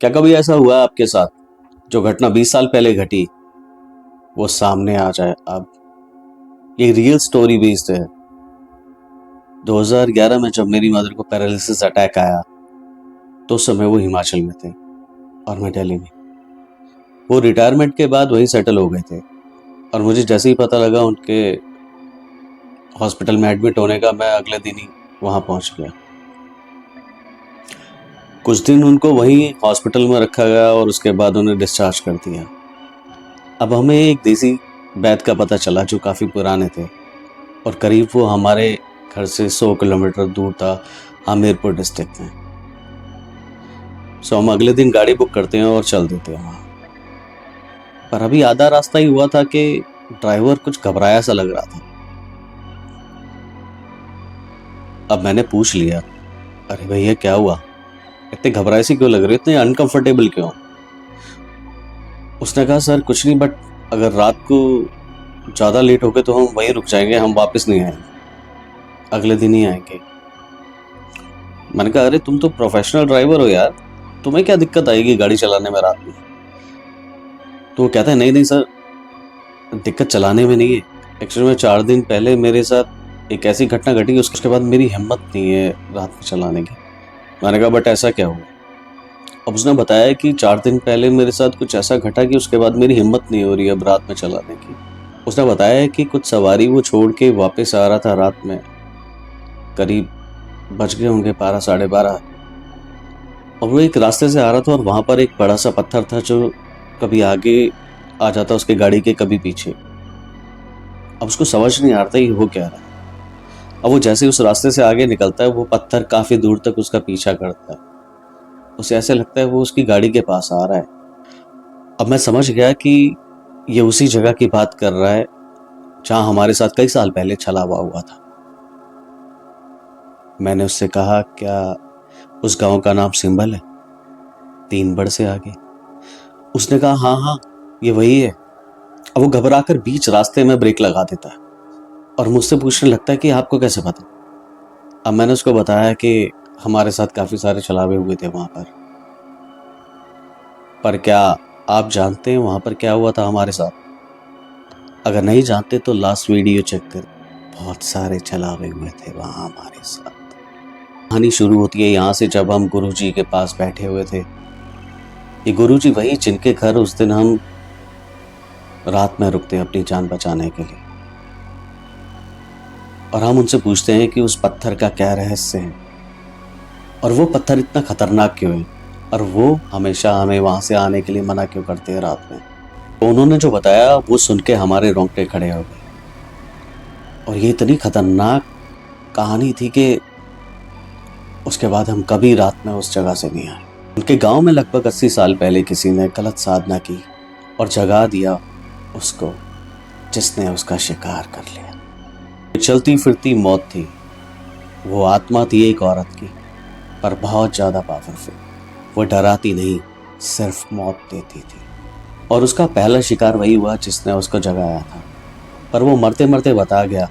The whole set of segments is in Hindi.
क्या कभी ऐसा हुआ आपके साथ जो घटना 20 साल पहले घटी वो सामने आ जाए अब? ये रियल स्टोरी बेस्ड है। 2011 में जब मेरी मदर को पैरालिसिस अटैक आया तो उस समय वो हिमाचल में थे और मैं दिल्ली में। वो रिटायरमेंट के बाद वहीं सेटल हो गए थे और मुझे जैसे ही पता लगा उनके हॉस्पिटल में एडमिट होने का, मैं अगले दिन ही वहां पहुंच गया। कुछ दिन उनको वहीं हॉस्पिटल में रखा गया और उसके बाद उन्हें डिस्चार्ज कर दिया। अब हमें एक देसी वैद्य का पता चला जो काफ़ी पुराने थे और करीब वो हमारे घर से 100 किलोमीटर दूर था, हमीरपुर डिस्ट्रिक्ट में। सो हम अगले दिन गाड़ी बुक करते हैं और चल देते हैं वहाँ। पर अभी आधा रास्ता ही हुआ था कि ड्राइवर कुछ घबराया सा लग रहा था। अब मैंने पूछ लिया, अरे भैया क्या हुआ, इतने घबराए सी क्यों लग रहे, इतने अनकंफर्टेबल क्यों? उसने कहा सर कुछ नहीं, बट अगर रात को ज़्यादा लेट हो गए तो हम वहीं रुक जाएंगे, हम वापस नहीं आएंगे, अगले दिन ही आएंगे। मैंने कहा अरे तुम तो प्रोफेशनल ड्राइवर हो यार, तुम्हें क्या दिक्कत आएगी गाड़ी चलाने में रात में? तो वो कहता है नहीं नहीं सर, दिक्कत चलाने में नहीं है, एक्चुअली में 4 दिन पहले मेरे साथ एक ऐसी घटना घटी उसके बाद मेरी हिम्मत नहीं है रात में चलाने की। मैंने कहा बट ऐसा क्या हुआ? अब उसने बताया कि 4 दिन पहले मेरे साथ कुछ ऐसा घटा कि उसके बाद मेरी हिम्मत नहीं हो रही अब रात में चलाने की। उसने बताया कि कुछ सवारी वो छोड़ के वापस आ रहा था रात में, करीब बज गए होंगे 12 साढ़े 12, और वो एक रास्ते से आ रहा था और वहाँ पर एक बड़ा सा पत्थर था जो कभी आगे आ जाता उसके गाड़ी के, कभी पीछे। अब उसको समझ नहीं आ रहा था ये हो क्या रहा है। अब वो जैसे उस रास्ते से आगे निकलता है वो पत्थर काफ़ी दूर तक उसका पीछा करता है, उसे ऐसे लगता है वो उसकी गाड़ी के पास आ रहा है। अब मैं समझ गया कि ये उसी जगह की बात कर रहा है जहाँ हमारे साथ कई साल पहले छला हुआ था। मैंने उससे कहा क्या उस गांव का नाम सिंबल है, 3 बड़ से आगे? उसने कहा हाँ हाँ ये वही है। अब वो घबरा कर बीच रास्ते में ब्रेक लगा देता है और मुझसे पूछने लगता है कि आपको कैसे पता? अब मैंने उसको बताया कि हमारे साथ काफ़ी सारे छलावे हुए थे वहाँ पर क्या आप जानते हैं वहाँ पर क्या हुआ था हमारे साथ? अगर नहीं जानते तो लास्ट वीडियो चेक कर, बहुत सारे छलावे हुए थे वहाँ हमारे साथ। कहानी शुरू होती है यहाँ से, जब हम गुरुजी के पास बैठे हुए थे। ये गुरुजी वही जिनके घर उस दिन हम रात में रुकते हैं अपनी जान बचाने के लिए, और हम उनसे पूछते हैं कि उस पत्थर का क्या रहस्य है और वो पत्थर इतना खतरनाक क्यों है और वो हमेशा हमें वहां से आने के लिए मना क्यों करते हैं रात में। तो उन्होंने जो बताया वो सुन के हमारे रोंगटे खड़े हो गए, और ये इतनी खतरनाक कहानी थी कि उसके बाद हम कभी रात में उस जगह से नहीं आए। उनके गांव में लगभग 80 साल पहले किसी ने गलत साधना की और जगा दिया उसको, जिसने उसका शिकार कर लिया। चलती फिरती मौत थी, वो आत्मा थी एक औरत की, पर बहुत ज़्यादा पावरफुल। वो डराती नहीं, सिर्फ मौत देती थी, और उसका पहला शिकार वही हुआ जिसने उसको जगाया था। पर वो मरते मरते बता गया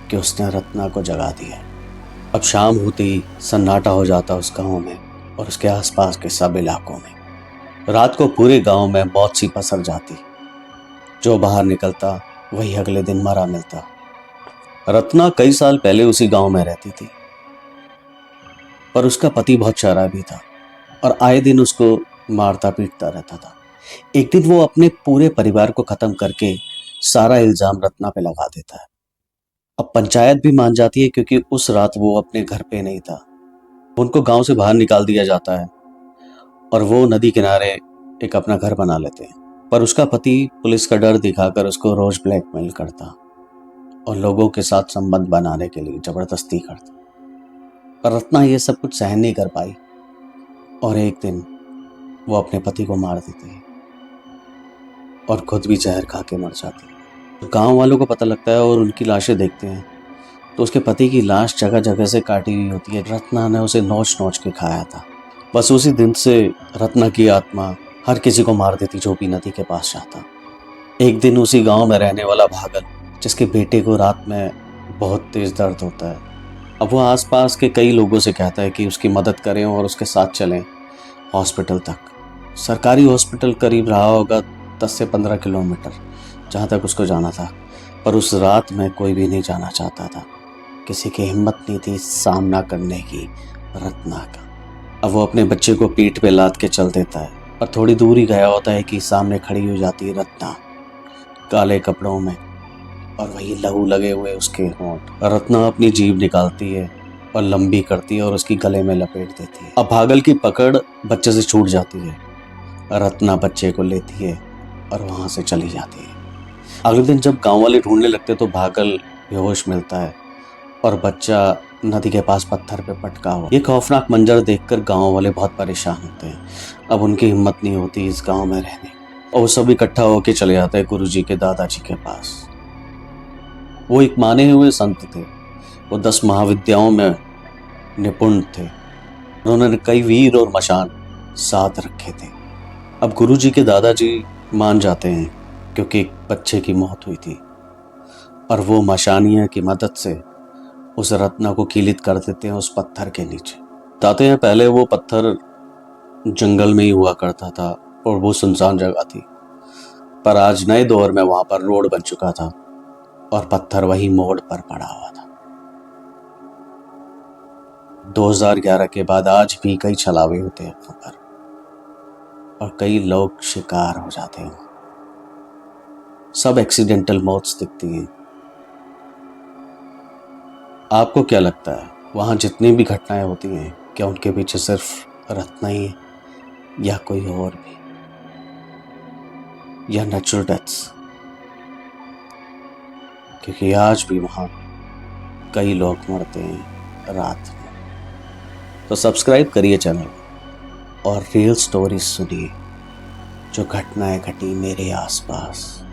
कि उसने रत्ना को जगा दिया। अब शाम होते ही सन्नाटा हो जाता उस गांव में और उसके आसपास के सब इलाकों में। रात को पूरे गांव में मौत सी पसर जाती, जो बाहर निकलता वही अगले दिन मरा मिलता। रत्ना कई साल पहले उसी गांव में रहती थी, पर उसका पति बहुत शराबी था और आए दिन उसको मारता पीटता रहता था। एक दिन वो अपने पूरे परिवार को खत्म करके सारा इल्जाम रत्ना पे लगा देता है। अब पंचायत भी मान जाती है क्योंकि उस रात वो अपने घर पे नहीं था। उनको गांव से बाहर निकाल दिया जाता है और वो नदी किनारे एक अपना घर बना लेते हैं। पर उसका पति पुलिस का डर दिखाकर उसको रोज ब्लैकमेल करता और लोगों के साथ संबंध बनाने के लिए जबरदस्ती करता। पर रत्ना ये सब कुछ सहन नहीं कर पाई और एक दिन वो अपने पति को मार देती है और खुद भी जहर खा के मर जाती है। तो गांव वालों को पता लगता है और उनकी लाशें देखते हैं तो उसके पति की लाश जगह जगह से काटी हुई होती है। रत्ना ने उसे नोच नोच के खाया था। बस उसी दिन से रत्ना की आत्मा हर किसी को मार देती जो भी नदी के पास जाता। एक दिन उसी गांव में रहने वाला भागल, जिसके बेटे को रात में बहुत तेज दर्द होता है, अब वो आसपास के कई लोगों से कहता है कि उसकी मदद करें और उसके साथ चलें, हॉस्पिटल तक। सरकारी हॉस्पिटल करीब रहा होगा 10 से 15 किलोमीटर, जहाँ तक उसको जाना था। पर उस रात में कोई भी नहीं जाना चाहता था, किसी की हिम्मत नहीं थी सामना करने की रत्ना का। अब वो अपने बच्चे को पीठ पे लाद के चल देता है, पर थोड़ी दूर ही गया होता है कि सामने खड़ी हो जाती है रत्ना, काले कपड़ों में और वही लहू लगे हुए उसके होंठ। रत्ना अपनी जीभ निकालती है और लंबी करती है और उसकी गले में लपेट देती है। अब भागल की पकड़ बच्चे से छूट जाती है। रत्ना बच्चे को लेती है और वहां से चली जाती है। अगले दिन जब गांव वाले ढूंढने लगते तो भागल बेहोश मिलता है और बच्चा नदी के पास पत्थर पे पटका हुआ। ये खौफनाक मंजर देखकर गांव वाले बहुत परेशान होते हैं। अब उनकी हिम्मत नहीं होती इस गांव में रहने, और वो सब इकट्ठा होकर चले जाते हैं गुरुजी के दादाजी के पास। वो एक माने हुए संत थे। वो 10 महाविद्याओं में निपुण थे। उन्होंने कई वीर और मशान साथ रखे थे। अब गुरुजी के दादाजी मान जाते हैं क्योंकि एक बच्चे की मौत हुई थी, और वो मशानिया की मदद से उस रत्ना को कीलित कर देते हैं उस पत्थर के नीचे। बताते हैं पहले वो पत्थर जंगल में ही हुआ करता था और वो सुनसान जगह थी, पर आज नए दौर में वहां पर रोड बन चुका था और पत्थर वही मोड़ पर पड़ा हुआ था। 2011 के बाद आज भी कई छलावे होते हैं वहां पर और कई लोग शिकार हो जाते हैं। सब एक्सीडेंटल मौत दिखती हैं। आपको क्या लगता है वहां जितनी भी घटनाएं होती हैं, क्या उनके पीछे सिर्फ रत्ना ही है या कोई और भी, या नेचुरल डेथ्स? क्योंकि आज भी वहां कई लोग मरते हैं रात में। तो सब्सक्राइब करिए चैनल और रियल स्टोरीज सुनिए जो घटनाएं घटी मेरे आसपास।